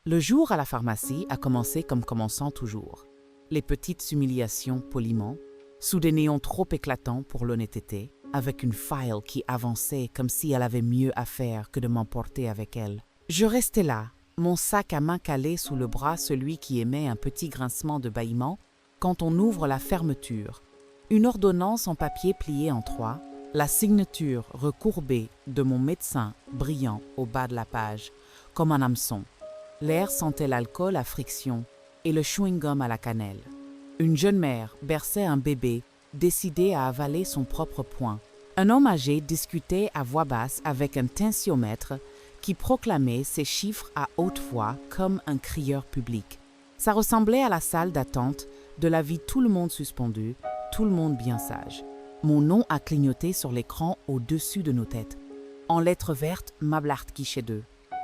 Le jour à la pharmacie a commencé comme commençant toujours. Les petites humiliations poliment, sous des néons trop éclatants pour l'honnêteté, avec une file qui avançait comme si elle avait mieux à faire que de m'emporter avec elle. Je restais là, mon sac à main calé sous le bras, celui qui émet un petit grincement de bâillement quand on ouvre la fermeture. Une ordonnance en papier pliée en trois, la signature recourbée de mon médecin brillant au bas de la page, comme un hameçon. L'air sentait l'alcool à friction et le chewing-gum à la cannelle. Une jeune mère berçait un bébé, décidé à avaler son propre poing. Un homme âgé discutait à voix basse avec un tensiomètre qui proclamait ses chiffres à haute voix comme un crieur public. Ça ressemblait à la salle d'attente de la vie tout le monde suspendu, tout le monde bien sage. Mon nom a clignoté sur l'écran au-dessus de nos têtes. En lettres vertes, Mablart Guichet 2.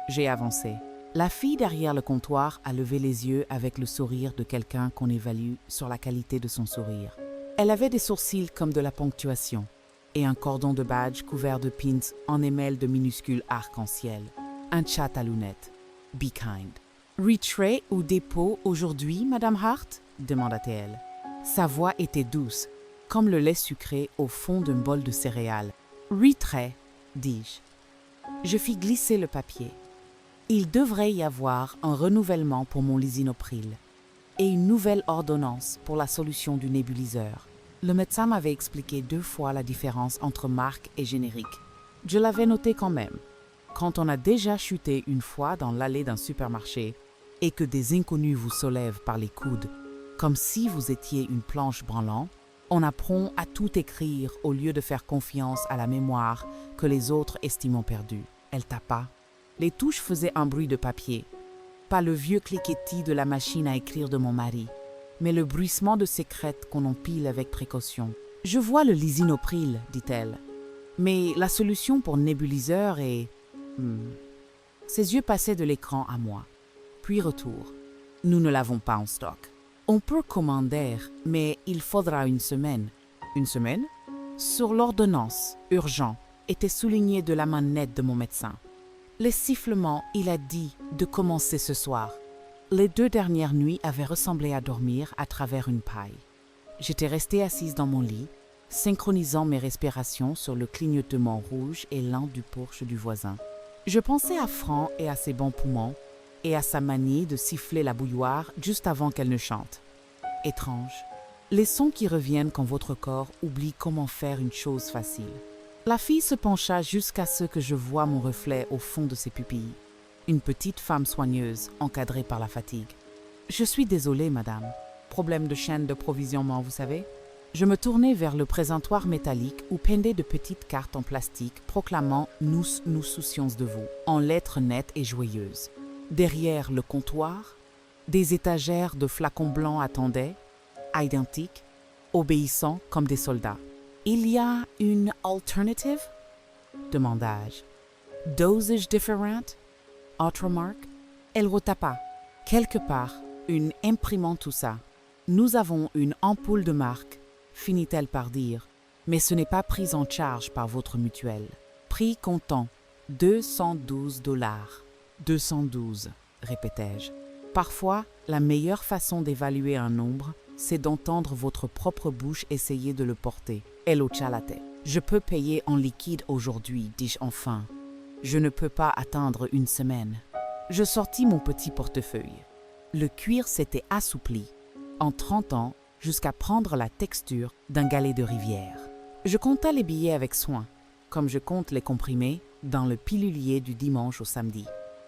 J'ai avancé. La fille derrière le comptoir a levé les yeux avec le sourire de quelqu'un qu'on évalue sur la qualité de son sourire. Elle avait des sourcils comme de la ponctuation et un cordon de badge couvert de pins en émel de minuscules arcs-en-ciel. Un chat à lunettes. Be kind. Retrait ou dépôt aujourd'hui, Madame Hart? Demanda-t-elle. Sa voix était douce, comme le lait sucré au fond d'un bol de céréales. Retrait, dis-je. Je fis glisser le papier. Il devrait y avoir un renouvellement pour mon lisinopril et une nouvelle ordonnance pour la solution du nébuliseur. Le médecin m'avait expliqué 2 fois la différence entre marque et générique. Je l'avais noté quand même. Quand on a déjà chuté une fois dans l'allée d'un supermarché et que des inconnus vous soulèvent par les coudes, comme si vous étiez une planche branlante, on apprend à tout écrire au lieu de faire confiance à la mémoire que les autres estiment perdue. Elle tapa. Les touches faisaient un bruit de papier. Pas le vieux cliquetis de la machine à écrire de mon mari, mais le bruissement de sécrètes qu'on empile avec précaution. « Je vois le lisinopril, dit-elle. Mais la solution pour nébuliseur est... Ses yeux passaient de l'écran à moi. Puis retour. Nous ne l'avons pas en stock. On peut commander, mais il faudra une semaine. Une semaine? Sur l'ordonnance, urgent, était souligné de la main nette de mon médecin. Les sifflements, il a dit de commencer ce soir. Les 2 dernières nuits avaient ressemblé à dormir à travers une paille. J'étais restée assise dans mon lit, synchronisant mes respirations sur le clignotement rouge et lent du porche du voisin. Je pensais à Fran et à ses bons poumons, et à sa manie de siffler la bouilloire juste avant qu'elle ne chante. Étrange. Les sons qui reviennent quand votre corps oublie comment faire une chose facile. La fille se pencha jusqu'à ce que je voie mon reflet au fond de ses pupilles. Une petite femme soigneuse, encadrée par la fatigue. « Je suis désolée, madame. Problème de chaîne de provisionnement, vous savez ?» Je me tournai vers le présentoir métallique où pendaient de petites cartes en plastique proclamant « Nous nous soucions de vous » en lettres nettes et joyeuses. Derrière le comptoir, des étagères de flacons blancs attendaient, identiques, obéissants comme des soldats. « Il y a une alternative ?» demandai-je. « Dosage different? Autre marque ?» Elle retapa. « Quelque part, une imprimant tout ça. Nous avons une ampoule de marque, finit-elle par dire, mais ce n'est pas pris en charge par votre mutuelle. Prix comptant, 212 $. 212, répétai-je. Parfois, la meilleure façon d'évaluer un nombre, c'est d'entendre votre propre bouche essayer de le porter. Elle hocha la tête. Je peux payer en liquide aujourd'hui, dis-je enfin. Je ne peux pas attendre une semaine. Je sortis mon petit portefeuille. Le cuir s'était assoupli, en 30 ans, jusqu'à prendre la texture d'un galet de rivière. Je compta les billets avec soin, comme je compte les comprimés dans le pilulier du dimanche au samedi,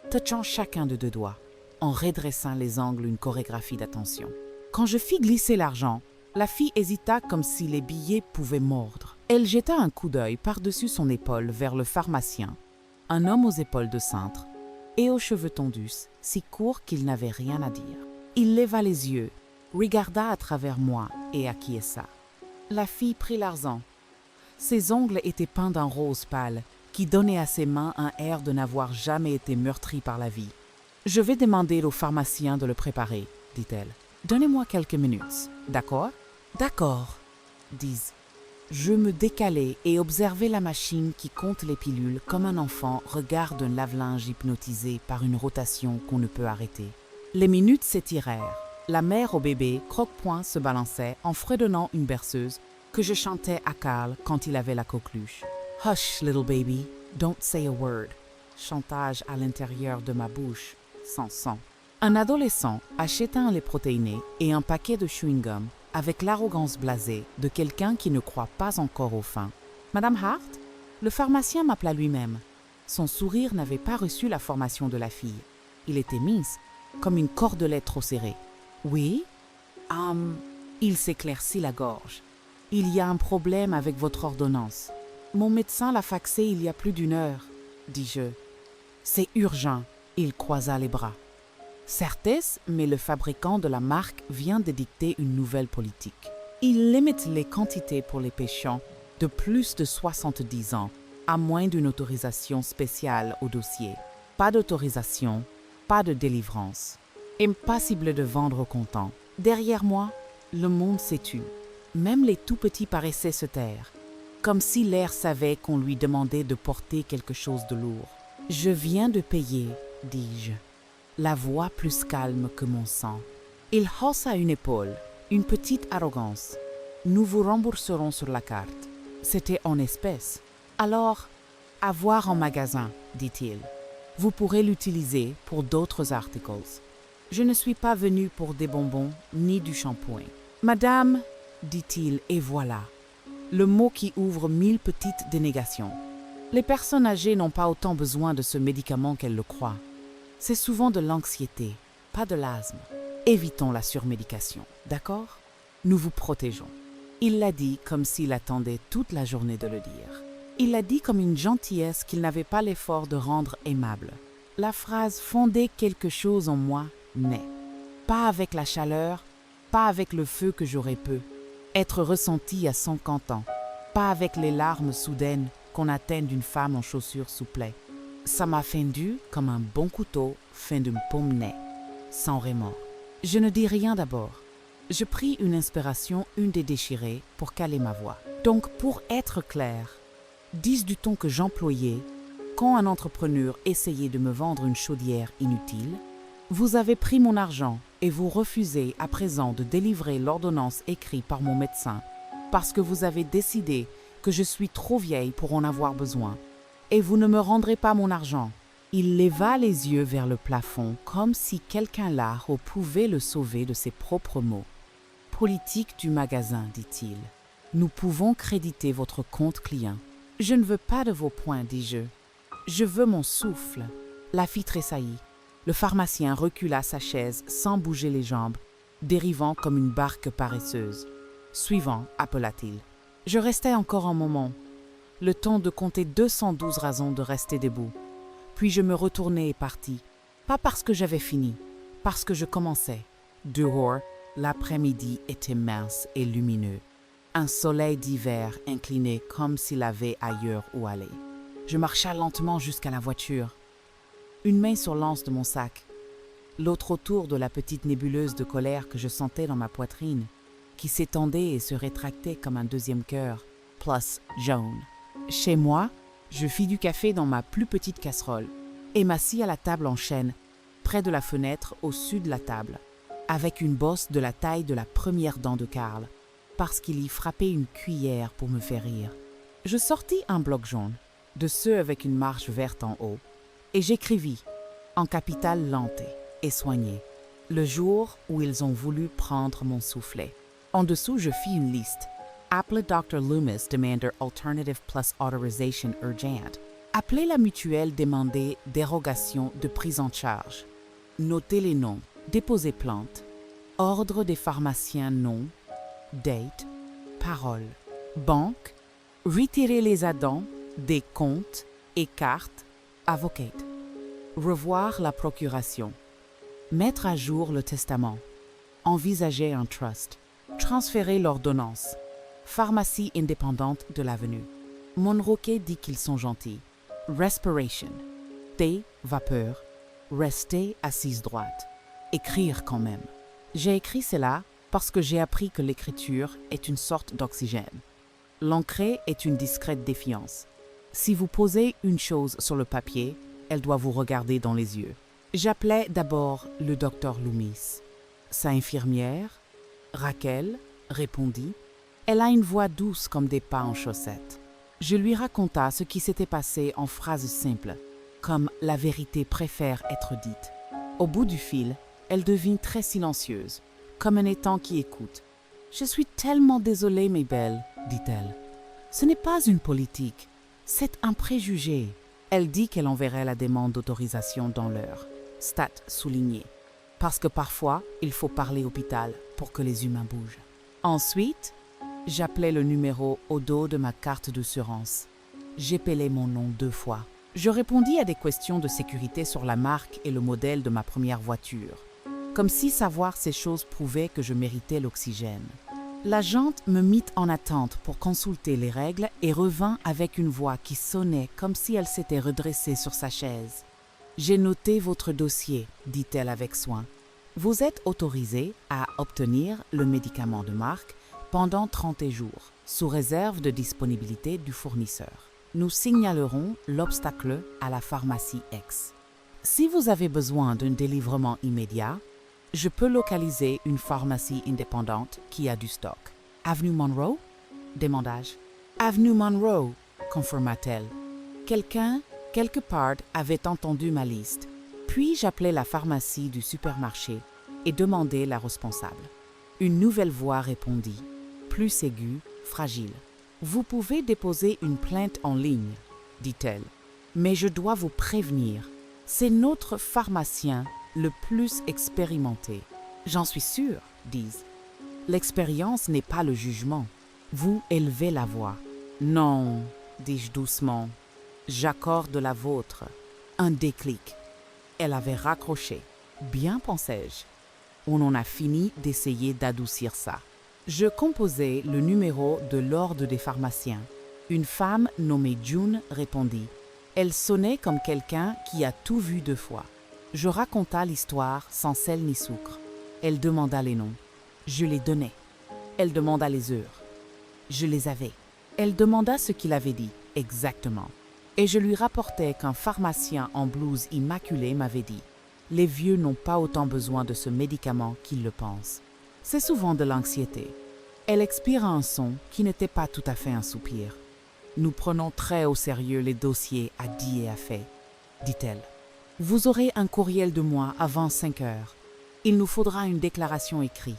touchant chacun de 2 doigts, en redressant les angles une chorégraphie d'attention. Quand je fis glisser l'argent, la fille hésita comme si les billets pouvaient mordre. Elle jeta un coup d'œil par-dessus son épaule vers le pharmacien, un homme aux épaules de cintre et aux cheveux tondus, si courts qu'il n'avait rien à dire. Il leva les yeux, regarda à travers moi et acquiesça. La fille prit l'argent. Ses ongles étaient peints d'un rose pâle qui donnait à ses mains un air de n'avoir jamais été meurtri par la vie. « Je vais demander au pharmacien de le préparer, » dit-elle. « Donnez-moi quelques minutes, d'accord ?»« D'accord, dis. Je me décalai et observai la machine qui compte les pilules comme un enfant regarde un lave-linge hypnotisé par une rotation qu'on ne peut arrêter. Les minutes s'étirèrent. La mère au bébé, croque-point, se balançait en fredonnant une berceuse que je chantais à Carl quand il avait la coqueluche. « Hush, little baby, don't say a word » chantage à l'intérieur de ma bouche, sans sang. Un adolescent acheta un lait protéiné et un paquet de chewing-gum avec l'arrogance blasée de quelqu'un qui ne croit pas encore au fin. « Madame Hart ?» Le pharmacien m'appela lui-même. Son sourire n'avait pas reçu la formation de la fille. Il était mince, comme une cordelette trop serrée. « Oui ?» Il s'éclaircit la gorge. « Il y a un problème avec votre ordonnance. Mon médecin l'a faxé il y a plus d'1 heure, dis-je. C'est urgent. » Il croisa les bras. Certes, mais le fabricant de la marque vient d'édicter une nouvelle politique. Il limite les quantités pour les patients de plus de 70 ans, à moins d'une autorisation spéciale au dossier. Pas d'autorisation, pas de délivrance. Impossible de vendre au comptant. Derrière moi, le monde s'est tu. Même les tout-petits paraissaient se taire, comme si l'air savait qu'on lui demandait de porter quelque chose de lourd. « Je viens de payer », dis-je, la voix plus calme que mon sang. Il haussa une épaule, une petite arrogance. « Nous vous rembourserons sur la carte. » C'était en espèces. « Alors, à voir en magasin, dit-il. Vous pourrez l'utiliser pour d'autres articles. Je ne suis pas venu pour des bonbons ni du shampoing. »« Madame, dit-il, et voilà. Le mot qui ouvre 1000 petites dénégations. Les personnes âgées n'ont pas autant besoin de ce médicament qu'elles le croient. C'est souvent de l'anxiété, pas de l'asthme. Évitons la surmédication, d'accord? Nous vous protégeons. » Il l'a dit comme s'il attendait toute la journée de le dire. Il l'a dit comme une gentillesse qu'il n'avait pas l'effort de rendre aimable. La phrase fondait quelque chose en moi, mais pas avec la chaleur, pas avec le feu que j'aurais pu être ressenti à 50 ans, pas avec les larmes soudaines qu'on atteint d'une femme en chaussures souplées. Ça m'a fendu comme un bon couteau fin d'une paume-nez, sans remords. Je ne dis rien d'abord. Je pris une inspiration, une des déchirées, pour caler ma voix. Donc, pour être clair, dis du ton que j'employais quand un entrepreneur essayait de me vendre une chaudière inutile. Vous avez pris mon argent et vous refusez à présent de délivrer l'ordonnance écrite par mon médecin parce que vous avez décidé que je suis trop vieille pour en avoir besoin et vous ne me rendrez pas mon argent. Il leva les yeux vers le plafond comme si quelqu'un là pouvait le sauver de ses propres mots. « Politique du magasin, dit-il. Nous pouvons créditer votre compte client. Je ne veux pas de vos points, dis-je. Je veux mon souffle. » La fille tressaillit. Le pharmacien recula sa chaise sans bouger les jambes, dérivant comme une barque paresseuse. « Suivant, appela-t-il. » Je restai encore un moment, le temps de compter 212 raisons de rester debout. Puis je me retournai et partis. Pas parce que j'avais fini, parce que je commençais. Dehors, l'après-midi était mince et lumineux. Un soleil d'hiver incliné comme s'il avait ailleurs où aller. Je marcha lentement jusqu'à la voiture. Une main sur l'anse de mon sac, l'autre autour de la petite nébuleuse de colère que je sentais dans ma poitrine, qui s'étendait et se rétractait comme un deuxième cœur, plus jaune. Chez moi, je fis du café dans ma plus petite casserole et m'assis à la table en chêne, près de la fenêtre au sud de la table, avec une bosse de la taille de la première dent de Carl, parce qu'il y frappait une cuillère pour me faire rire. Je sortis un bloc jaune, de ceux avec une marge verte en haut, et j'écrivis, en capitale lente et soignée, le jour où ils ont voulu prendre mon soufflet. En dessous, je fis une liste. Appelez Dr. Loomis, demander alternative plus authorization urgent. Appelez la mutuelle, demander dérogation de prise en charge. Notez les noms, déposez plainte. Ordre des pharmaciens nom, date, parole. Banque, retirer les addons, des comptes et cartes, avocate. Revoir la procuration. Mettre à jour le testament. Envisager un trust. Transférer l'ordonnance. Pharmacie indépendante de l'avenue. Mon roquet dit qu'ils sont gentils. Respiration. Thé, vapeur. Rester assise droite. Écrire quand même. J'ai écrit cela parce que j'ai appris que l'écriture est une sorte d'oxygène. L'ancrer est une discrète défiance. Si vous posez une chose sur le papier, elle doit vous regarder dans les yeux. J'appelais d'abord le docteur Loomis. Sa infirmière, Raquel, répondit. Elle a une voix douce comme des pas en chaussettes. Je lui raconta ce qui s'était passé en phrases simples, comme la vérité préfère être dite. Au bout du fil, elle devint très silencieuse, comme un étang qui écoute. « Je suis tellement désolée, mes belles, dit-elle. Ce n'est pas une politique, c'est un préjugé. » Elle dit qu'elle enverrait la demande d'autorisation dans l'heure. Stat souligné. Parce que parfois, il faut parler hôpital pour que les humains bougent. Ensuite, j'appelais le numéro au dos de ma carte d'assurance. J'épelais mon nom 2 fois. Je répondis à des questions de sécurité sur la marque et le modèle de ma première voiture, comme si savoir ces choses prouvait que je méritais l'oxygène. L'agente me mit en attente pour consulter les règles et revint avec une voix qui sonnait comme si elle s'était redressée sur sa chaise. « J'ai noté votre dossier, dit-elle avec soin. Vous êtes autorisé à obtenir le médicament de marque pendant 30 jours, sous réserve de disponibilité du fournisseur. Nous signalerons l'obstacle à la pharmacie X. Si vous avez besoin d'un délivrement immédiat, je peux localiser une pharmacie indépendante qui a du stock. Avenue Monroe? Demandai-je. Avenue Monroe, confirma-t-elle. Quelqu'un, quelque part, avait entendu ma liste. Puis j'appelai la pharmacie du supermarché et demandai la responsable. Une nouvelle voix répondit, plus aiguë, fragile. Vous pouvez déposer une plainte en ligne, dit-elle. Mais je dois vous prévenir, c'est notre pharmacien le plus expérimenté. J'en suis sûre, dis-je. L'expérience n'est pas le jugement. Vous élevez la voix. Non, dis-je doucement. J'accorde la vôtre. Un déclic. Elle avait raccroché. Bien, pensais-je. On en a fini d'essayer d'adoucir ça. Je composai le numéro de l'ordre des pharmaciens. Une femme nommée June répondit. Elle sonnait comme quelqu'un qui a tout vu 2 fois. Je raconta l'histoire sans sel ni sucre. Elle demanda les noms. Je les donnai. Elle demanda les heures. Je les avais. Elle demanda ce qu'il avait dit, exactement. Et je lui rapportai qu'un pharmacien en blouse immaculée m'avait dit « Les vieux n'ont pas autant besoin de ce médicament qu'ils le pensent. C'est souvent de l'anxiété. » Elle expira un son qui n'était pas tout à fait un soupir. « Nous prenons très au sérieux les dossiers à dit et à fait, » dit-elle. « Vous aurez un courriel de moi avant 5 heures. Il nous faudra une déclaration écrite.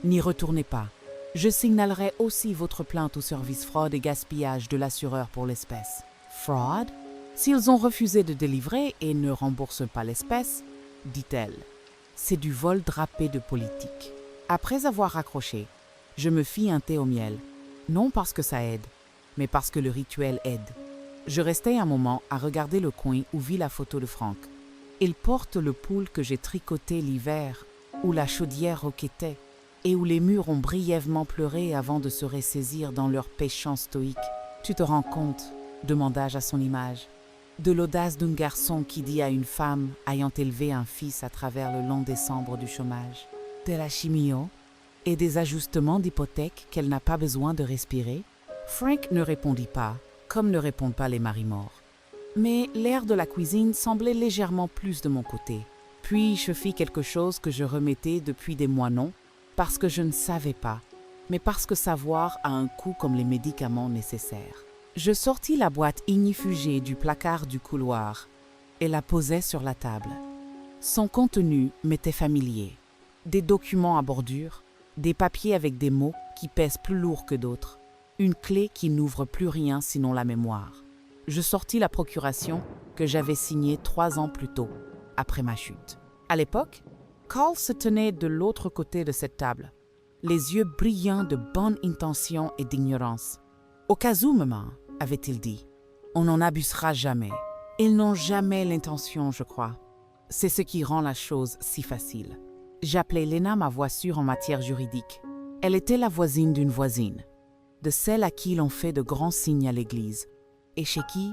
N'y retournez pas. Je signalerai aussi votre plainte au service fraude et gaspillage de l'assureur pour l'espèce. » Fraud? S'ils ont refusé de délivrer et ne remboursent pas l'espèce, dit-elle. C'est du vol drapé de politique. Après avoir raccroché, je me fis un thé au miel. Non parce que ça aide, mais parce que le rituel aide. Je restai un moment à regarder le coin où vit la photo de Frank. Il porte le pull que j'ai tricoté l'hiver, où la chaudière roquettait, et où les murs ont brièvement pleuré avant de se ressaisir dans leur péchant stoïque. Tu te rends compte, demandai-je à son image, de l'audace d'un garçon qui dit à une femme ayant élevé un fils à travers le long décembre du chômage, de la chimio et des ajustements d'hypothèque qu'elle n'a pas besoin de respirer. Frank ne répondit pas, comme ne répondent pas les maris morts. Mais l'air de la cuisine semblait légèrement plus de mon côté. Puis je fis quelque chose que je remettais depuis des mois non, parce que je ne savais pas, mais parce que savoir a un coût comme les médicaments nécessaires. Je sortis la boîte ignifugée du placard du couloir et la posai sur la table. Son contenu m'était familier. Des documents à bordure, des papiers avec des mots qui pèsent plus lourd que d'autres, une clé qui n'ouvre plus rien sinon la mémoire. Je sortis la procuration que j'avais signée 3 ans plus tôt, après ma chute. À l'époque, Carl se tenait de l'autre côté de cette table, les yeux brillants de bonne intention et d'ignorance. « Au cas où, maman, avait-il dit, on n'en abusera jamais. Ils n'ont jamais l'intention, je crois. C'est ce qui rend la chose si facile. » J'appelais Lena ma voix sûre en matière juridique. Elle était la voisine d'une voisine, de celle à qui l'on fait de grands signes à l'église, et chez qui,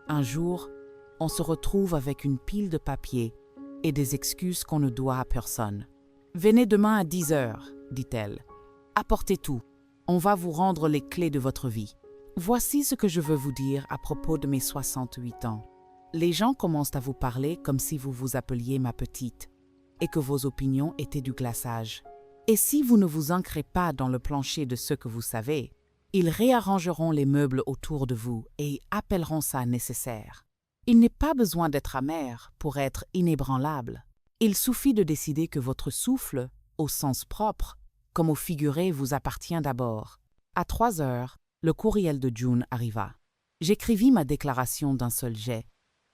un jour, on se retrouve avec une pile de papiers et des excuses qu'on ne doit à personne. « Venez demain à 10 heures, dit-elle. Apportez tout. On va vous rendre les clés de votre vie. » Voici ce que je veux vous dire à propos de mes 68 ans. Les gens commencent à vous parler comme si vous vous appeliez ma petite et que vos opinions étaient du glaçage. Et si vous ne vous ancrez pas dans le plancher de ce que vous savez, ils réarrangeront les meubles autour de vous et appelleront ça nécessaire. Il n'est pas besoin d'être amer pour être inébranlable. Il suffit de décider que votre souffle, au sens propre, comme au figuré, vous appartient d'abord. À 3 heures, le courriel de June arriva. J'écrivis ma déclaration d'un seul jet.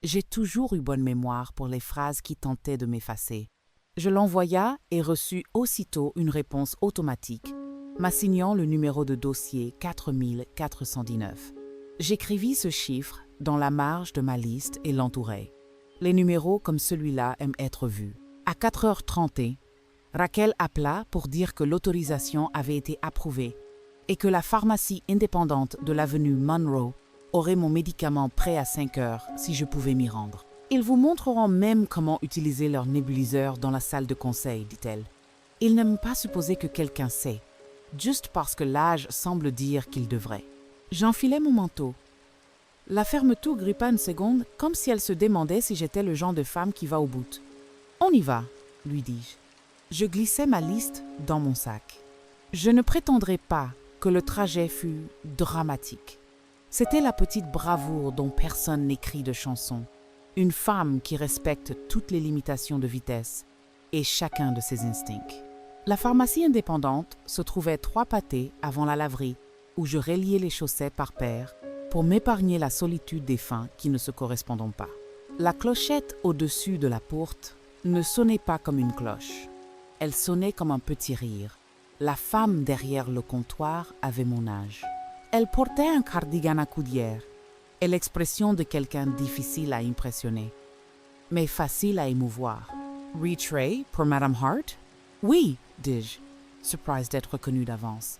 J'ai toujours eu bonne mémoire pour les phrases qui tentaient de m'effacer. Je l'envoya et reçus aussitôt une réponse automatique, m'assignant le numéro de dossier 4419. J'écrivis ce chiffre dans la marge de ma liste et l'entourai. Les numéros comme celui-là aiment être vus. À 4h30, Raquel appela pour dire que l'autorisation avait été approuvée et que la pharmacie indépendante de l'avenue Monroe aurait mon médicament prêt à 5 heures si je pouvais m'y rendre. Ils vous montreront même comment utiliser leur nébuliseur dans la salle de conseil, dit-elle. Ils n'aiment pas supposer que quelqu'un sait, juste parce que l'âge semble dire qu'il devrait. J'enfilai mon manteau. La ferme-tout grippa une seconde, comme si elle se demandait si j'étais le genre de femme qui va au bout. « On y va », lui dis-je. Je glissai ma liste dans mon sac. Je ne prétendrai pas que le trajet fut dramatique. C'était la petite bravoure dont personne n'écrit de chanson. Une femme qui respecte toutes les limitations de vitesse et chacun de ses instincts. La pharmacie indépendante se trouvait 3 pâtés avant la laverie, où je reliais les chaussettes par paire pour m'épargner la solitude des fins qui ne se correspondent pas. La clochette au-dessus de la porte ne sonnait pas comme une cloche. Elle sonnait comme un petit rire. La femme derrière le comptoir avait mon âge. Elle portait un cardigan à coudière et l'expression de quelqu'un difficile à impressionner, mais facile à émouvoir. « Retrait pour Madame Hart ?»« Oui, dis-je, surprise d'être reconnue d'avance. »«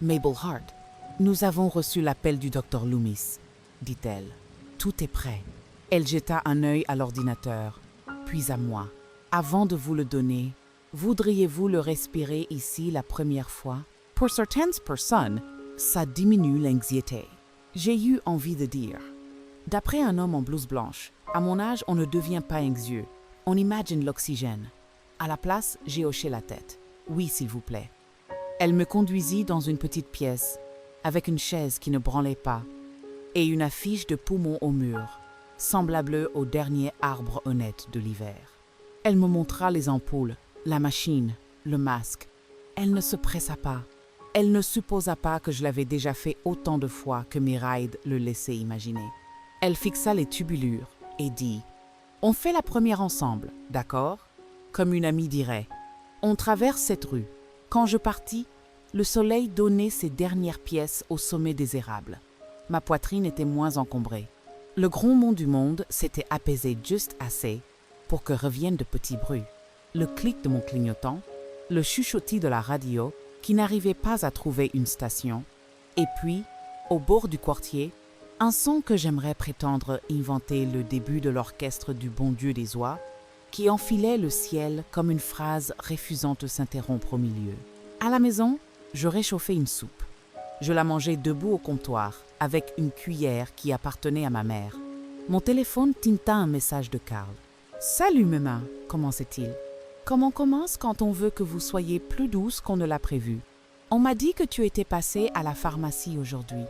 Mabel Hart, nous avons reçu l'appel du docteur Loomis, » dit-elle. « Tout est prêt. » Elle jeta un œil à l'ordinateur, puis à moi. « Avant de vous le donner, voudriez-vous le respirer ici la première fois? Pour certaines personnes, ça diminue l'anxiété. » J'ai eu envie de dire. D'après un homme en blouse blanche, à mon âge, on ne devient pas anxieux. On imagine l'oxygène. À la place, j'ai hoché la tête. Oui, s'il vous plaît. Elle me conduisit dans une petite pièce, avec une chaise qui ne branlait pas, et une affiche de poumon au mur, semblable au dernier arbre honnête de l'hiver. Elle me montra les ampoules, la machine, le masque. Elle ne se pressa pas. Elle ne supposa pas que je l'avais déjà fait autant de fois que mes rides le laissaient imaginer. Elle fixa les tubulures et dit « On fait la première ensemble, d'accord ?» Comme une amie dirait. On traverse cette rue. Quand je partis, le soleil donnait ses dernières pièces au sommet des érables. Ma poitrine était moins encombrée. Le grondement du monde s'était apaisé juste assez pour que reviennent de petits bruits. Le clic de mon clignotant, le chuchotis de la radio qui n'arrivait pas à trouver une station, et puis, au bord du quartier, un son que j'aimerais prétendre inventer le début de l'orchestre du bon Dieu des oies, qui enfilait le ciel comme une phrase refusant de s'interrompre au milieu. À la maison, je réchauffais une soupe. Je la mangeais debout au comptoir, avec une cuillère qui appartenait à ma mère. Mon téléphone tinta un message de Carl. « Salut, maman, commençait-il. Comme on commence quand on veut que vous soyez plus douce qu'on ne l'a prévu. On m'a dit que tu étais passée à la pharmacie aujourd'hui.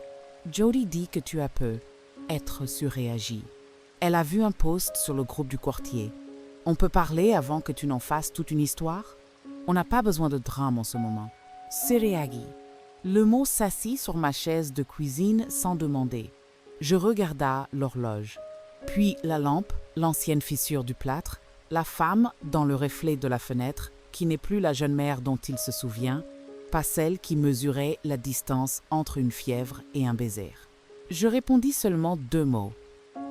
Jody dit que tu as peu être surréagi. Elle a vu un post sur le groupe du quartier. On peut parler avant que tu n'en fasses toute une histoire? On n'a pas besoin de drame en ce moment. Surréagi. Le mot s'assit sur ma chaise de cuisine sans demander. Je regarda l'horloge. Puis la lampe, l'ancienne fissure du plâtre, la femme dans le reflet de la fenêtre, qui n'est plus la jeune mère dont il se souvient, pas celle qui mesurait la distance entre une fièvre et un baiser. Je répondis seulement 2 mots.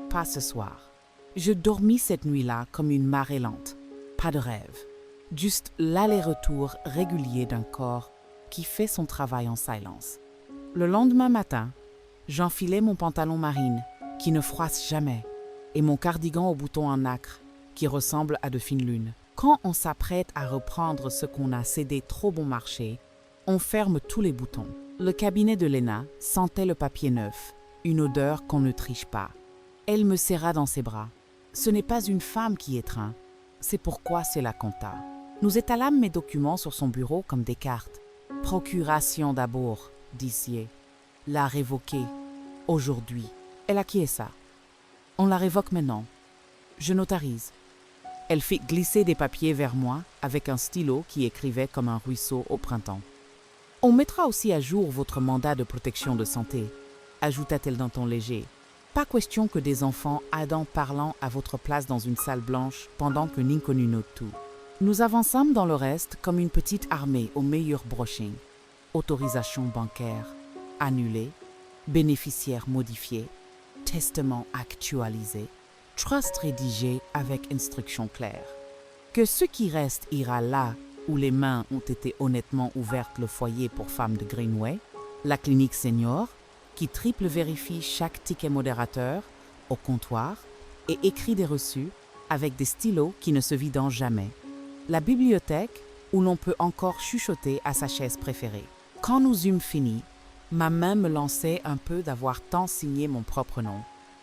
Pas ce soir. Je dormis cette nuit-là comme une marée lente. Pas de rêve. Juste l'aller-retour régulier d'un corps qui fait son travail en silence. Le lendemain matin, j'enfilai mon pantalon marine, qui ne froisse jamais, et mon cardigan au bouton en nacre, qui ressemble à de fines lunes. Quand on s'apprête à reprendre ce qu'on a cédé trop bon marché, on ferme tous les boutons. Le cabinet de Lena sentait le papier neuf, une odeur qu'on ne triche pas. Elle me serra dans ses bras. Ce n'est pas une femme qui étreint, c'est pourquoi c'est la compta. Nous étalâmes mes documents sur son bureau comme des cartes. Procuration d'abord, dit-il. La révoquer. Aujourd'hui. Elle acquiesça. On la révoque maintenant. Je notarise. Elle fit glisser des papiers vers moi avec un stylo qui écrivait comme un ruisseau au printemps. On mettra aussi à jour votre mandat de protection de santé, ajouta-t-elle d'un ton léger. Pas question que des enfants Adam parlant à votre place dans une salle blanche pendant que l'inconnu note tout. Nous avançâmes dans le reste comme une petite armée au meilleur brushing. Autorisation bancaire annulée, bénéficiaire modifié, testament actualisé, trust rédigé avec instructions claires. Que ce qui reste ira là où les mains ont été honnêtement ouvertes le foyer pour femmes de Greenway, la clinique senior, qui triple vérifie chaque ticket modérateur au comptoir et écrit des reçus avec des stylos qui ne se vident jamais. La bibliothèque où l'on peut encore chuchoter à sa chaise préférée. Quand nous eûmes fini, ma main me lançait un peu d'avoir tant signé mon propre nom.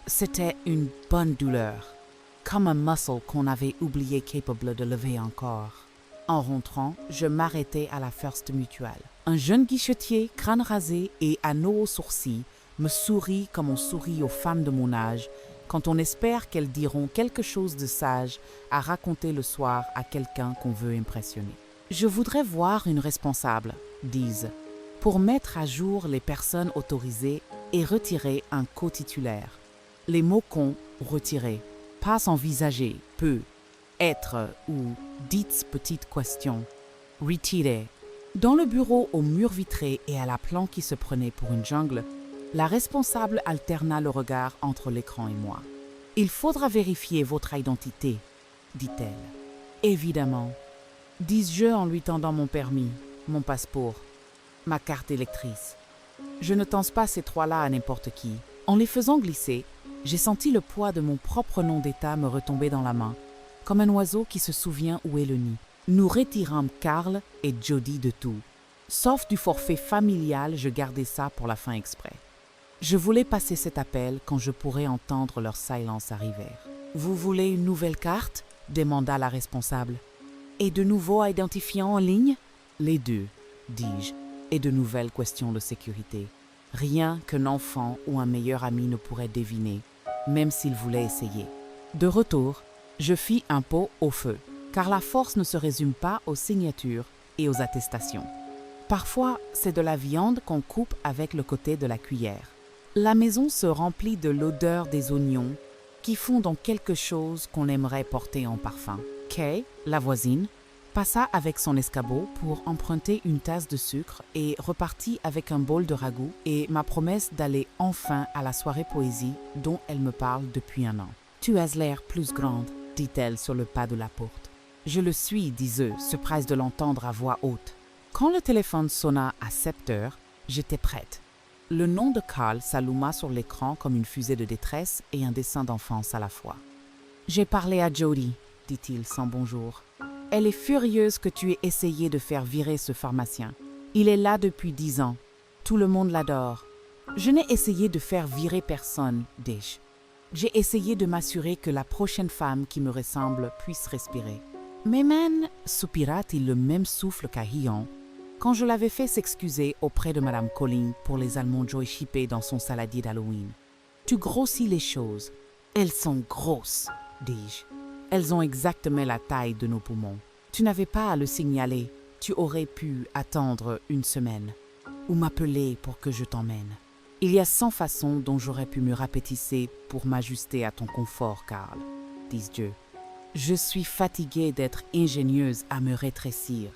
C'était une bonne douleur, comme un muscle qu'on avait oublié capable de lever encore. En rentrant, je m'arrêtai à la First Mutual. Un jeune guichetier, crâne rasé et anneau aux sourcils, me sourit comme on sourit aux femmes de mon âge, quand on espère qu'elles diront quelque chose de sage à raconter le soir à quelqu'un qu'on veut impressionner. Je voudrais voir une responsable, dis-je, pour mettre à jour les personnes autorisées et retirer un co-titulaire. Les mots cons, retirés, pas envisagés, peu. Être ou dites petite question, retiré. Dans le bureau au mur vitré et à la plan qui se prenait pour une jungle, la responsable alterna le regard entre l'écran et moi. « Il faudra vérifier votre identité, dit-elle. « Évidemment. » dis-je en lui tendant mon permis, mon passeport, ma carte électrice. Je ne tense pas ces trois-là à n'importe qui. En les faisant glisser, j'ai senti le poids de mon propre nom d'État me retomber dans la main, comme un oiseau qui se souvient où est le nid. Nous retirâmes Carl et Jody de tout. Sauf du forfait familial, je gardais ça pour la fin exprès. Je voulais passer cet appel quand je pourrais entendre leur silence arriver. « Vous voulez une nouvelle carte ?» demanda la responsable. « Et de nouveaux identifiants en ligne ?» « Les deux, dis-je, et de nouvelles questions de sécurité. Rien qu'un enfant ou un meilleur ami ne pourrait deviner, même s'il voulait essayer. De retour, je fis un pot au feu, car la force ne se résume pas aux signatures et aux attestations. Parfois, c'est de la viande qu'on coupe avec le côté de la cuillère. La maison se remplit de l'odeur des oignons qui font dans quelque chose qu'on aimerait porter en parfum. Kay, la voisine, passa avec son escabeau pour emprunter une tasse de sucre et repartit avec un bol de ragoût et ma promesse d'aller enfin à la soirée poésie dont elle me parle depuis un an. « Tu as l'air plus grande, dit-elle sur le pas de la porte. « Je le suis, dis-je, surprise de l'entendre à voix haute. Quand le téléphone sonna à 7 heures, j'étais prête. Le nom de Carl s'alluma sur l'écran comme une fusée de détresse et un dessin d'enfance à la fois. « J'ai parlé à Jody, dit-il sans bonjour. Elle est furieuse que tu aies essayé de faire virer ce pharmacien. Il est là depuis 10 ans. Tout le monde l'adore. Je n'ai essayé de faire virer personne, dis-je. J'ai essayé de m'assurer que la prochaine femme qui me ressemble puisse respirer. Mais man, soupira-t-il le même souffle qu'à Hion, quand je l'avais fait s'excuser auprès de Madame Colling pour les almonds Joy chippés dans son saladier d'Halloween. Tu grossis les choses. Elles sont grosses, dis-je. Elles ont exactement la taille de nos poumons. Tu n'avais pas à le signaler. Tu aurais pu attendre une semaine ou m'appeler pour que je t'emmène. Il y a 100 façons dont j'aurais pu me rapetisser pour m'ajuster à ton confort, Carl, dis-je. Je suis fatiguée d'être ingénieuse à me rétrécir.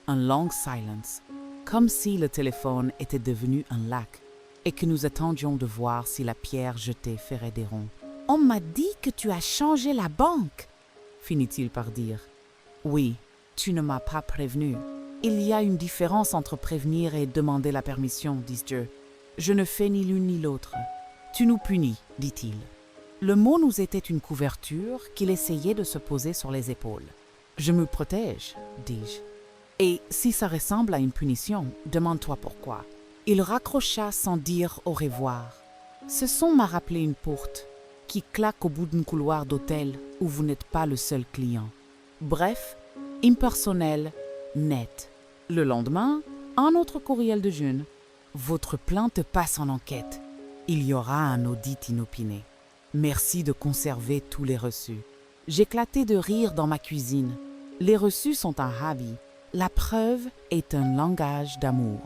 Un long silence, comme si le téléphone était devenu un lac et que nous attendions de voir si la pierre jetée ferait des ronds. « On m'a dit que tu as changé la banque !» finit-il par dire. « Oui, tu ne m'as pas prévenu. Il y a une différence entre prévenir et demander la permission, dis-je. Je ne fais ni l'une ni l'autre. Tu nous punis, dit-il. » Le mot nous était une couverture qu'il essayait de se poser sur les épaules. « Je me protège, dis-je. Et si ça ressemble à une punition, demande-toi pourquoi. Il raccrocha sans dire au revoir. Ce son m'a rappelé une porte qui claque au bout d'un couloir d'hôtel où vous n'êtes pas le seul client. Bref, impersonnel, net. Le lendemain, un autre courriel de jeune. Votre plainte passe en enquête. Il y aura un audit inopiné. Merci de conserver tous les reçus. J'éclatais de rire dans ma cuisine. Les reçus sont un hobby. La preuve est un langage d'amour.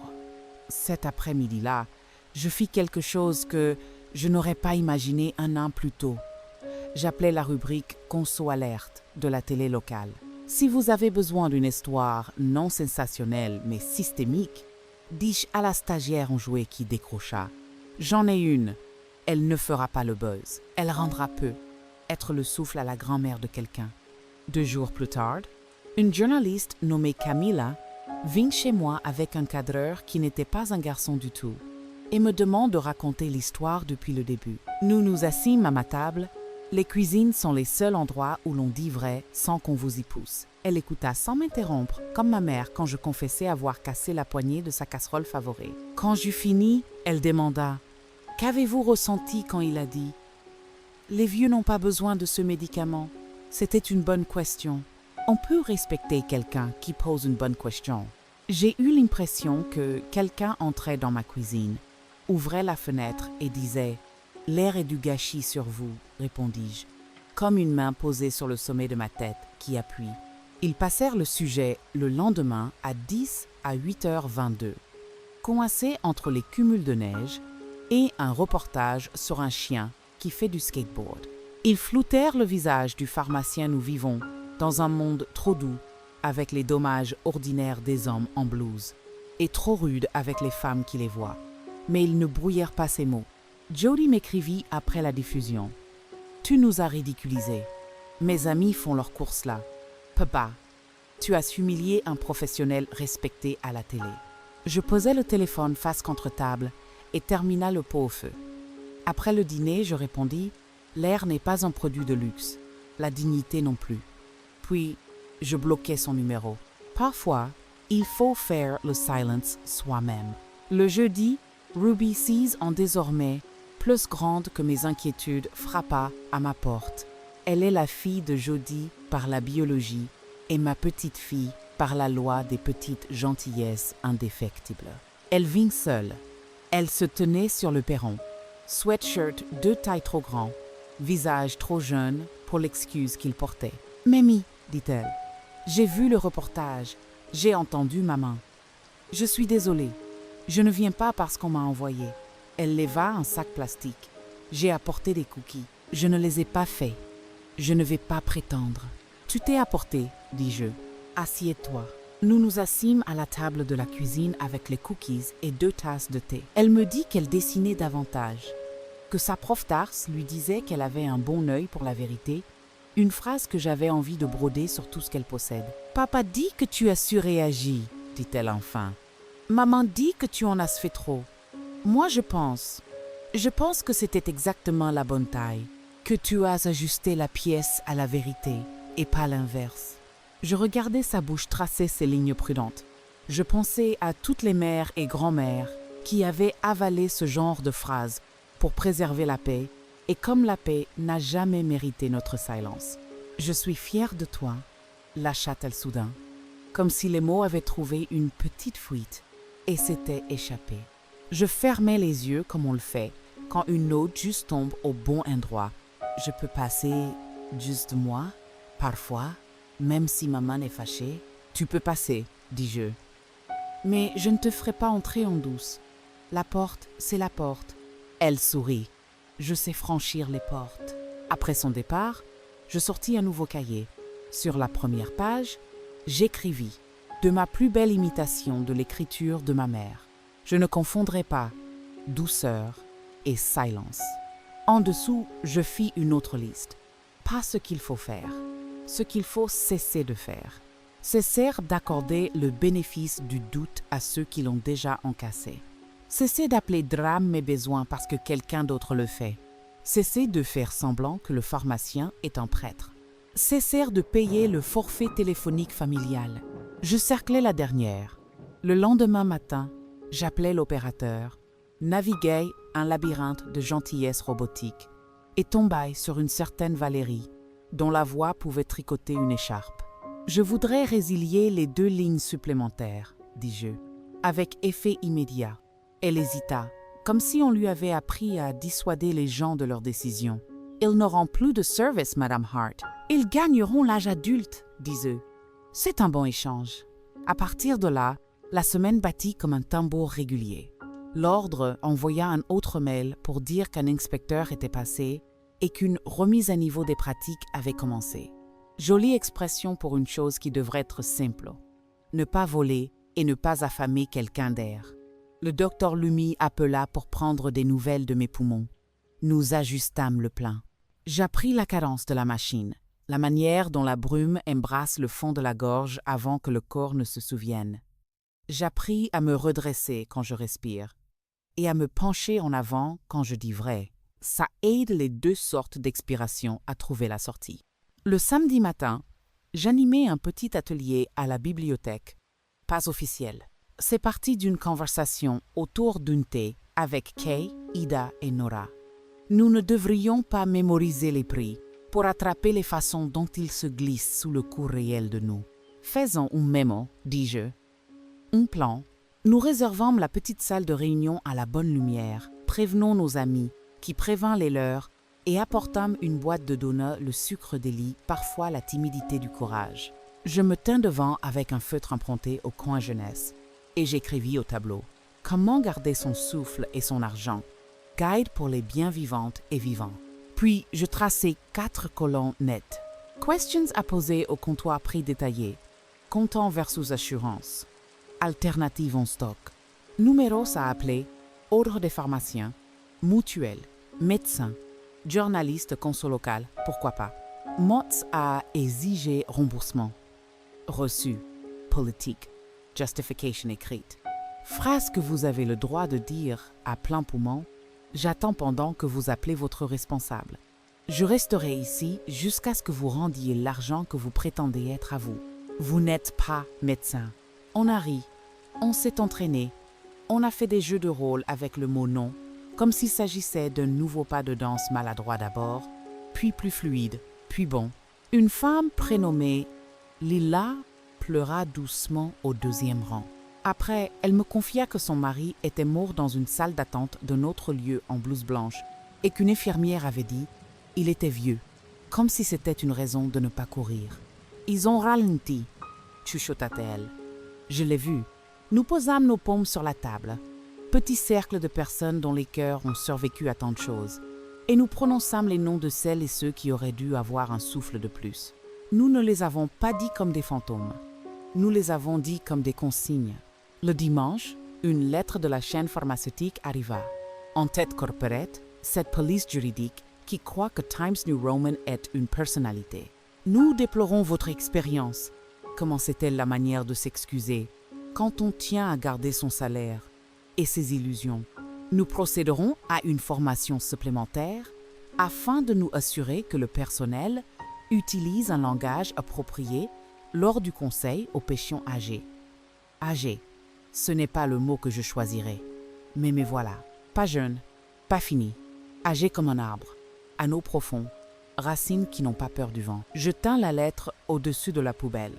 Cet après-midi-là, je fis quelque chose que je n'aurais pas imaginé un an plus tôt. J'appelais la rubrique Conso Alerte de la télé locale. Si vous avez besoin d'une histoire non sensationnelle mais systémique, dis-je à la stagiaire enjouée qui décrocha. J'en ai une. Elle ne fera pas le buzz. Elle rendra peu. Être le souffle à la grand-mère de quelqu'un. 2 jours plus tard, une journaliste nommée Camilla vint chez moi avec un cadreur qui n'était pas un garçon du tout et me demande de raconter l'histoire depuis le début. Nous nous assîmes à ma table. Les cuisines sont les seuls endroits où l'on dit vrai sans qu'on vous y pousse. Elle écouta sans m'interrompre, comme ma mère quand je confessais avoir cassé la poignée de sa casserole favorite. Quand j'eus fini, elle demanda « Qu'avez-vous ressenti quand il a dit "« Les vieux n'ont pas besoin de ce médicament ». C'était une bonne question. On peut respecter quelqu'un qui pose une bonne question. J'ai eu l'impression que quelqu'un entrait dans ma cuisine, ouvrait la fenêtre et disait « L'air est du gâchis sur vous », répondis-je, comme une main posée sur le sommet de ma tête qui appuie. Ils passèrent le sujet le lendemain à 10 à 8h22, coincé entre les cumuls de neige et un reportage sur un chien qui fait du skateboard. Ils floutèrent le visage du pharmacien nous vivons dans un monde trop doux avec les dommages ordinaires des hommes en blouse et trop rude avec les femmes qui les voient. Mais ils ne brouillèrent pas ces mots. Jody m'écrivit après la diffusion. « Tu nous as ridiculisés. Mes amis font leurs courses là. Papa, tu as humilié un professionnel respecté à la télé. » Je posai le téléphone face contre table et termina le pot au feu. Après le dîner, je répondis « L'air n'est pas un produit de luxe, la dignité non plus. » Puis, je bloquai son numéro. Parfois, il faut faire le silence soi-même. Le jeudi, Ruby 6 en désormais, plus grande que mes inquiétudes, frappa à ma porte. Elle est la fille de Jody par la biologie et ma petite fille par la loi des petites gentillesses indéfectibles. Elle vint seule. Elle se tenait sur le perron. Sweatshirt 2 tailles trop grand, visage trop jeune pour l'excuse qu'il portait. « Mamie, dit-elle, j'ai vu le reportage, j'ai entendu maman. Je suis désolée. Je ne viens pas parce qu'on m'a envoyé. » Elle leva un sac plastique. J'ai apporté des cookies. Je ne les ai pas faits. Je ne vais pas prétendre. Tu t'es apporté, dis-je. Assieds-toi. Nous nous assîmes à la table de la cuisine avec les cookies et 2 tasses de thé. Elle me dit qu'elle dessinait davantage, que sa prof d'art lui disait qu'elle avait un bon œil pour la vérité, une phrase que j'avais envie de broder sur tout ce qu'elle possède. « Papa dit que tu as surréagi, dit-elle enfin. Maman dit que tu en as fait trop. Moi, je pense que c'était exactement la bonne taille, que tu as ajusté la pièce à la vérité et pas l'inverse. » Je regardais sa bouche tracer ses lignes prudentes. Je pensais à toutes les mères et grands-mères qui avaient avalé ce genre de phrases pour préserver la paix, et comme la paix n'a jamais mérité notre silence. « Je suis fière de toi », lâcha-t-elle soudain, comme si les mots avaient trouvé une petite fuite et s'étaient échappés. Je fermais les yeux comme on le fait quand une note juste tombe au bon endroit. Je peux passer juste moi, parfois, même si ma main est fâchée. Tu peux passer, dis-je. Mais je ne te ferai pas entrer en douce. La porte, c'est la porte. Elle sourit. Je sais franchir les portes. Après son départ, je sortis un nouveau cahier. Sur la première page, j'écrivis de ma plus belle imitation de l'écriture de ma mère. Je ne confondrai pas douceur et silence. En dessous, je fis une autre liste. Pas ce qu'il faut faire, ce qu'il faut cesser de faire. Cesser d'accorder le bénéfice du doute à ceux qui l'ont déjà encassé. Cesser d'appeler drame mes besoins parce que quelqu'un d'autre le fait. Cesser de faire semblant que le pharmacien est un prêtre. Cesser de payer le forfait téléphonique familial. Je cerclais la dernière. Le lendemain matin, J'appelais l'opérateur, naviguais un labyrinthe de gentillesse robotique et tombai sur une certaine Valérie, dont la voix pouvait tricoter une écharpe. Je voudrais résilier les 2 lignes supplémentaires, dis-je, avec effet immédiat. Elle hésita, comme si on lui avait appris à dissuader les gens de leurs décisions. Ils n'auront plus de service, Madame Hart. Ils gagneront l'âge adulte, dis-je. C'est un bon échange. À partir de là, la semaine battit comme un tambour régulier. L'ordre envoya un autre mail pour dire qu'un inspecteur était passé et qu'une remise à niveau des pratiques avait commencé. Jolie expression pour une chose qui devrait être simple. Ne pas voler et ne pas affamer quelqu'un d'air. Le docteur Lumi appela pour prendre des nouvelles de mes poumons. Nous ajustâmes le plein. J'appris la cadence de la machine, la manière dont la brume embrasse le fond de la gorge avant que le corps ne se souvienne. J'appris à me redresser quand je respire et à me pencher en avant quand je dis vrai. Ça aide les 2 sortes d'expiration à trouver la sortie. Le samedi matin, j'animais un petit atelier à la bibliothèque. Pas officiel. C'est parti d'une conversation autour d'un thé avec Kay, Ida et Nora. Nous ne devrions pas mémoriser les prix pour attraper les façons dont ils se glissent sous le coup réel de nous. Faisons un mémo, dis-je. Un plan. Nous réservâmes la petite salle de réunion à la bonne lumière, prévenons nos amis, qui prévint les leurs, et apportâmes une boîte de donuts, le sucre des lits, parfois la timidité du courage. Je me tins devant avec un feutre emprunté au coin jeunesse, et j'écrivis au tableau « Comment garder son souffle et son argent ?» Guide pour les bien vivantes et vivants. Puis, je traçai 4 colonnes nettes. Questions à poser au comptoir prix détaillé. Comptant versus assurance. Alternatives en stock. Numéros à appeler. Ordre des pharmaciens. Mutuelle. Médecin. Journaliste conso local. Pourquoi pas. Mots à exiger remboursement. Reçu. Politique. Justification écrite. Phrase que vous avez le droit de dire à plein poumon. J'attends pendant que vous appelez votre responsable. Je resterai ici jusqu'à ce que vous rendiez l'argent que vous prétendez être à vous. Vous n'êtes pas médecin. On a ri, on s'est entraîné, on a fait des jeux de rôle avec le mot non, comme s'il s'agissait d'un nouveau pas de danse maladroit d'abord, puis plus fluide, puis bon. Une femme prénommée Lila pleura doucement au 2e rang. Après, elle me confia que son mari était mort dans une salle d'attente d'un autre lieu en blouse blanche et qu'une infirmière avait dit « il était vieux », comme si c'était une raison de ne pas courir. « Ils ont ralenti », chuchota-t-elle. Je l'ai vu. Nous posâmes nos paumes sur la table, petit cercle de personnes dont les cœurs ont survécu à tant de choses, et nous prononçâmes les noms de celles et ceux qui auraient dû avoir un souffle de plus. Nous ne les avons pas dit comme des fantômes. Nous les avons dit comme des consignes. Le dimanche, une lettre de la chaîne pharmaceutique arriva. En tête corporate, cette police juridique qui croit que Times New Roman est une personnalité. Nous déplorons votre expérience. Commençait-elle la manière de s'excuser quand on tient à garder son salaire et ses illusions. Nous procéderons à une formation supplémentaire afin de nous assurer que le personnel utilise un langage approprié lors du conseil aux patients âgés. Âgé, ce n'est pas le mot que je choisirais. Mais me voilà, pas jeune, pas fini, âgé comme un arbre, anneaux profonds, racines qui n'ont pas peur du vent. Je tins la lettre au-dessus de la poubelle.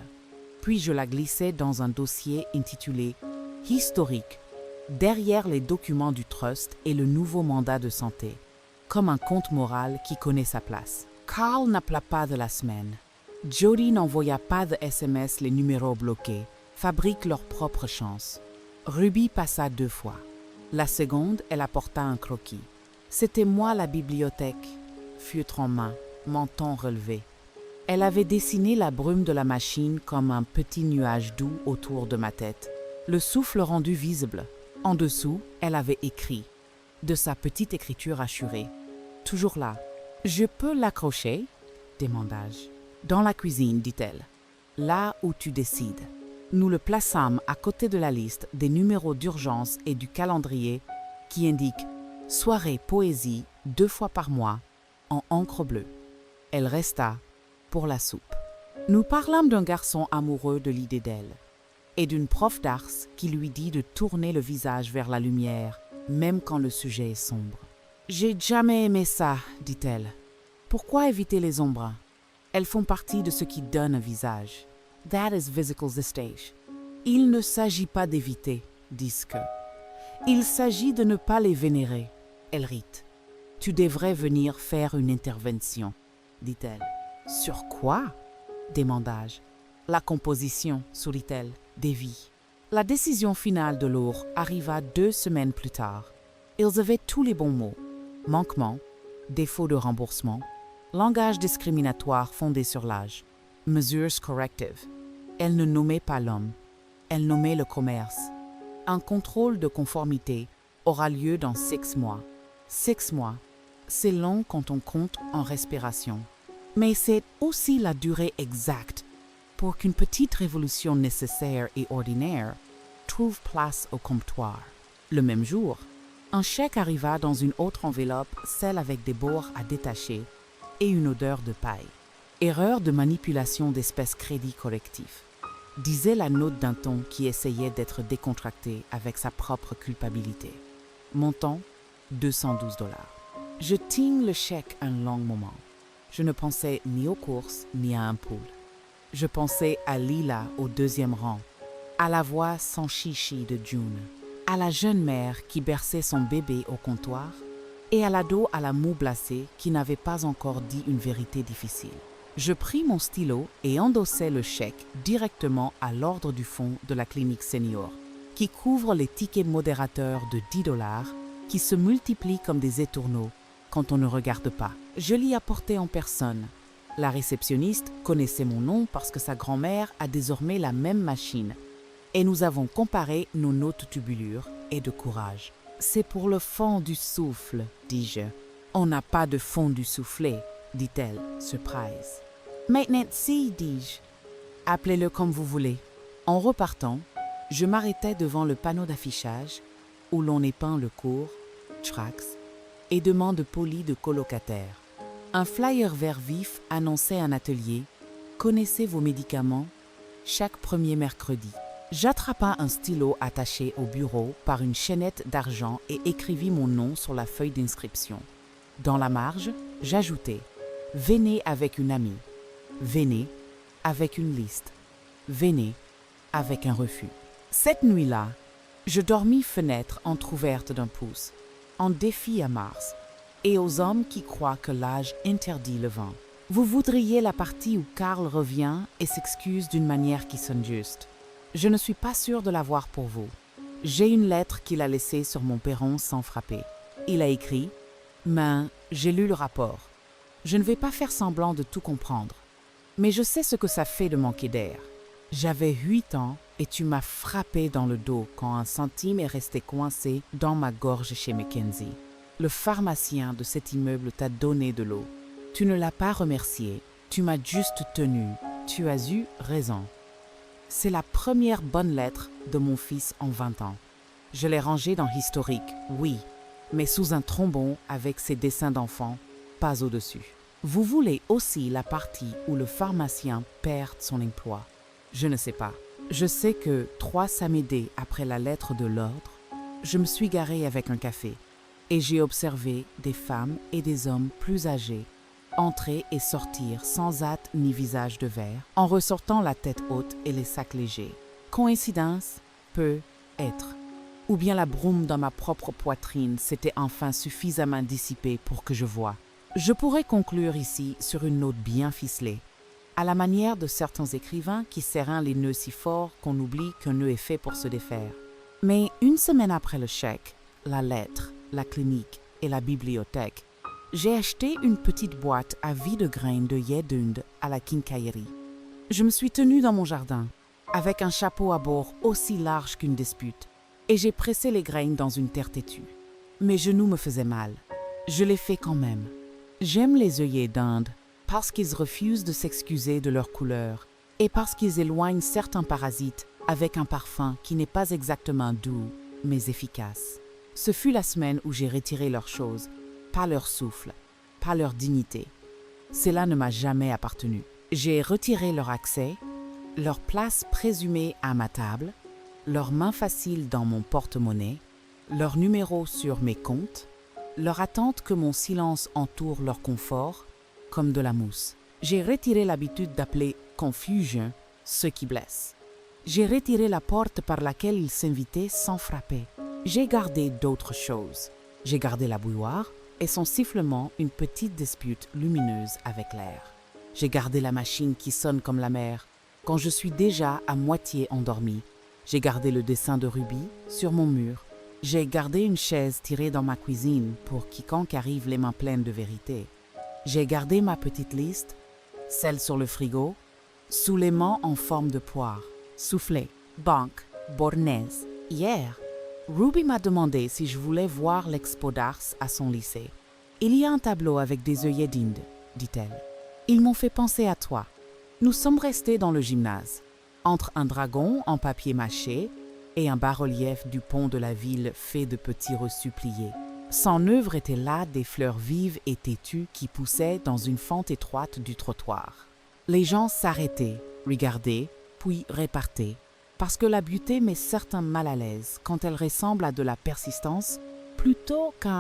Puis je la glissai dans un dossier intitulé « Historique » derrière les documents du trust et le nouveau mandat de santé, comme un compte moral qui connaît sa place. Carl n'appela pas de la semaine. Jody n'envoya pas de SMS les numéros bloqués, fabriquent leur propre chance. Ruby passa 2 fois. La seconde, elle apporta un croquis. C'était moi la bibliothèque, feutre en main, menton relevé. Elle avait dessiné la brume de la machine comme un petit nuage doux autour de ma tête, le souffle rendu visible. En dessous, elle avait écrit, de sa petite écriture assurée. Toujours là. « Je peux l'accrocher » demandai-je. « Dans la cuisine, dit-elle. Là où tu décides. » Nous le plaçâmes à côté de la liste des numéros d'urgence et du calendrier qui indique « Soirée poésie 2 fois par mois » en encre bleue. Elle resta pour la soupe. Nous parlâmes d'un garçon amoureux de l'idée d'elle. et d'une prof d'arts qui lui dit de tourner le visage vers la lumière, même quand le sujet est sombre. « J'ai jamais aimé ça, dit-elle. Pourquoi éviter les ombres? Elles font partie de ce qui donne un visage. That is physical stage. Il ne s'agit pas d'éviter, disent que. Il s'agit de ne pas les vénérer. Elle rit. Tu devrais venir faire une intervention, dit-elle. Sur quoi? Demandai-je. La composition, sourit-elle, des vies. La décision finale de Laure arriva 2 semaines plus tard. Ils avaient tous les bons mots. Manquement, défaut de remboursement, langage discriminatoire fondé sur l'âge, mesures correctives. Elle ne nommait pas l'homme, elle nommait le commerce. Un contrôle de conformité aura lieu dans 6 mois. 6 mois, c'est long quand on compte en respiration. Mais c'est aussi la durée exacte pour qu'une petite révolution nécessaire et ordinaire trouve place au comptoir. Le même jour, un chèque arriva dans une autre enveloppe, celle avec des bords à détacher et une odeur de paille. Erreur de manipulation d'espèces crédit collectif, disait la note d'un ton qui essayait d'être décontracté avec sa propre culpabilité. Montant, 212 $. Je tins le chèque un long moment. Je ne pensais ni aux courses ni à un pool. Je pensais à Lila au 2e rang, à la voix sans chichi de June, à la jeune mère qui berçait son bébé au comptoir et à l'ado à la moue glacée qui n'avait pas encore dit une vérité difficile. Je pris mon stylo et endossai le chèque directement à l'ordre du fonds de la clinique senior, qui couvre les tickets modérateurs de 10 $ qui se multiplient comme des étourneaux quand on ne regarde pas. Je l'y apportais en personne. La réceptionniste connaissait mon nom parce que sa grand-mère a désormais la même machine. Et nous avons comparé nos notes tubulures et de courage. C'est pour le fond du souffle, dis-je. On n'a pas de fond du soufflet, dit-elle, surprise. Maintenant, si, dis-je. Appelez-le comme vous voulez. En repartant, je m'arrêtai devant le panneau d'affichage où l'on épeint le cours, tracts, et demande polie de colocataires. Un flyer vert vif annonçait un atelier « Connaissez vos médicaments » chaque premier mercredi. J'attrapa un stylo attaché au bureau par une chaînette d'argent et écrivis mon nom sur la feuille d'inscription. Dans la marge, j'ajoutai « Venez avec une amie »,« Venez » avec une liste, « Venez » avec un refus. Cette nuit-là, je dormis fenêtre entr'ouverte d'un pouce, en défi à Mars et aux hommes qui croient que l'âge interdit le vent. Vous voudriez la partie où Karl revient et s'excuse d'une manière qui sonne juste. Je ne suis pas sûre de l'avoir pour vous. J'ai une lettre qu'il a laissée sur mon perron sans frapper. Il a écrit « Mais j'ai lu le rapport. Je ne vais pas faire semblant de tout comprendre. Mais je sais ce que ça fait de manquer d'air. J'avais 8 ans et tu m'as frappé dans le dos quand un centime est resté coincé dans ma gorge chez Mackenzie. Le pharmacien de cet immeuble t'a donné de l'eau. Tu ne l'as pas remercié, tu m'as juste tenu. Tu as eu raison. C'est la première bonne lettre de mon fils en 20 ans. Je l'ai rangée dans historique, oui, mais sous un trombon avec ses dessins d'enfants, pas au-dessus. Vous voulez aussi la partie où le pharmacien perd son emploi. Je ne sais pas. Je sais que 3 samedis après la lettre de l'ordre, je me suis garée avec un café et j'ai observé des femmes et des hommes plus âgés entrer et sortir sans hâte ni visage de verre, en ressortant la tête haute et les sacs légers. Coïncidence? Peut être. Ou bien la brume dans ma propre poitrine s'était enfin suffisamment dissipée pour que je voie. Je pourrais conclure ici sur une note bien ficelée, à la manière de certains écrivains qui serrent les nœuds si fort qu'on oublie qu'un nœud est fait pour se défaire. Mais 1 semaine après le chèque, la lettre, la clinique et la bibliothèque, j'ai acheté une petite boîte à vie de graines d'œillets d'Inde à la quincaillerie. Je me suis tenue dans mon jardin, avec un chapeau à bord aussi large qu'une dispute, et j'ai pressé les graines dans une terre têtue. Mes genoux me faisaient mal. Je l'ai fait quand même. J'aime les œillets d'Inde parce qu'ils refusent de s'excuser de leur couleur et parce qu'ils éloignent certains parasites avec un parfum qui n'est pas exactement doux, mais efficace. Ce fut la semaine où j'ai retiré leurs choses, pas leur souffle, pas leur dignité. Cela ne m'a jamais appartenu. J'ai retiré leur accès, leur place présumée à ma table, leurs mains faciles dans mon porte-monnaie, leur numéro sur mes comptes, leur attente que mon silence entoure leur confort, comme de la mousse. J'ai retiré l'habitude d'appeler confusion ce qui blesse. J'ai retiré la porte par laquelle ils s'invitaient sans frapper. J'ai gardé d'autres choses. J'ai gardé la bouilloire et son sifflement, une petite dispute lumineuse avec l'air. J'ai gardé la machine qui sonne comme la mer quand je suis déjà à moitié endormi. J'ai gardé le dessin de Ruby sur mon mur. J'ai gardé une chaise tirée dans ma cuisine pour quiconque arrive les mains pleines de vérité. J'ai gardé ma petite liste, celle sur le frigo, sous l'aimant en forme de poire, soufflé, banque, bornaise. Hier, Ruby m'a demandé si je voulais voir l'expo d'Ars à son lycée. Il y a un tableau avec des œillets d'Inde, dit-elle. Ils m'ont fait penser à toi. Nous sommes restés dans le gymnase, entre un dragon en papier mâché et un bas-relief du pont de la ville fait de petits reçus pliés. Son œuvre était là des fleurs vives et têtues qui poussaient dans une fente étroite du trottoir. Les gens s'arrêtaient, regardaient, puis repartaient, parce que la beauté met certains mal à l'aise quand elle ressemble à de la persistance plutôt qu'à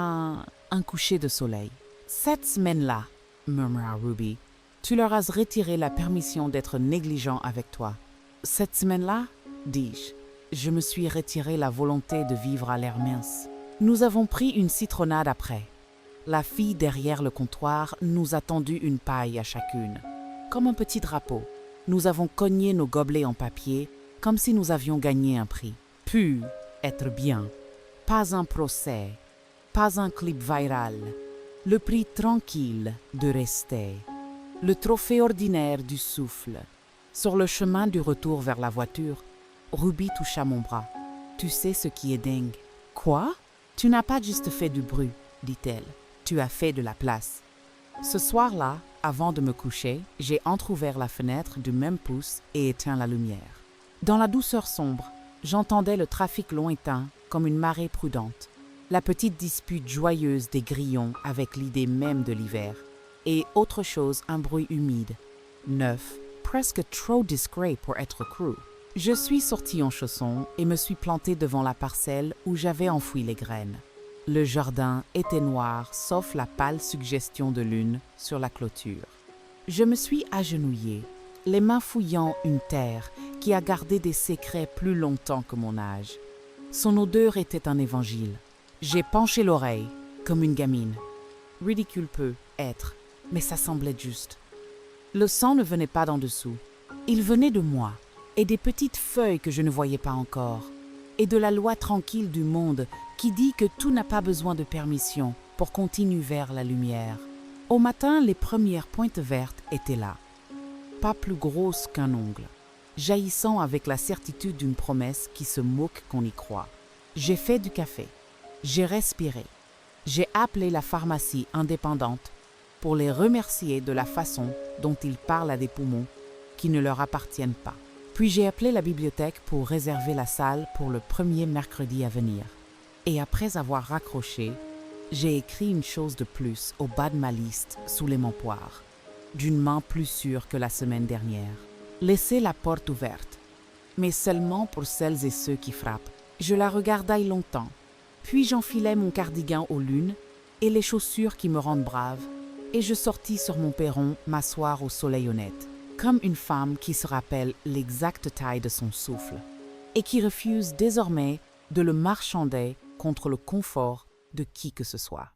un coucher de soleil. Cette semaine-là, murmura Ruby, tu leur as retiré la permission d'être négligent avec toi. Cette semaine-là, dis-je, je me suis retiré la volonté de vivre à l'air mince. Nous avons pris une citronnade après. La fille derrière le comptoir nous a tendu une paille à chacune. Comme un petit drapeau, nous avons cogné nos gobelets en papier comme si nous avions gagné un prix. Pu être bien. Pas un procès, pas un clip viral. Le prix tranquille de rester. Le trophée ordinaire du souffle. Sur le chemin du retour vers la voiture, Ruby toucha mon bras. Tu sais ce qui est dingue. Quoi? Tu n'as pas juste fait du bruit, dit-elle. Tu as fait de la place. Ce soir-là, avant de me coucher, j'ai entrouvert la fenêtre du même pouce et éteint la lumière. Dans la douceur sombre, j'entendais le trafic lointain comme une marée prudente, la petite dispute joyeuse des grillons avec l'idée même de l'hiver, et autre chose, un bruit humide, neuf, presque trop discret pour être cru. Je suis sorti en chaussons et me suis planté devant la parcelle où j'avais enfoui les graines. Le jardin était noir, sauf la pâle suggestion de lune sur la clôture. Je me suis agenouillé, les mains fouillant une terre qui a gardé des secrets plus longtemps que mon âge. Son odeur était un évangile. J'ai penché l'oreille, comme une gamine. Ridicule peut être, mais ça semblait juste. Le sang ne venait pas d'en dessous. Il venait de moi, et des petites feuilles que je ne voyais pas encore, et de la loi tranquille du monde qui dit que tout n'a pas besoin de permission pour continuer vers la lumière. Au matin, les premières pointes vertes étaient là, pas plus grosses qu'un ongle, jaillissant avec la certitude d'une promesse qui se moque qu'on y croit. J'ai fait du café, j'ai respiré, j'ai appelé la pharmacie indépendante pour les remercier de la façon dont ils parlent à des poumons qui ne leur appartiennent pas. Puis j'ai appelé la bibliothèque pour réserver la salle pour le premier mercredi à venir. Et après avoir raccroché, j'ai écrit une chose de plus au bas de ma liste sous les poires, d'une main plus sûre que la semaine dernière. Laissez la porte ouverte, mais seulement pour celles et ceux qui frappent. Je la regardai longtemps, puis j'enfilai mon cardigan aux lunes et les chaussures qui me rendent brave, et je sortis sur mon perron m'asseoir au soleil honnête, comme une femme qui se rappelle l'exacte taille de son souffle et qui refuse désormais de le marchander contre le confort de qui que ce soit.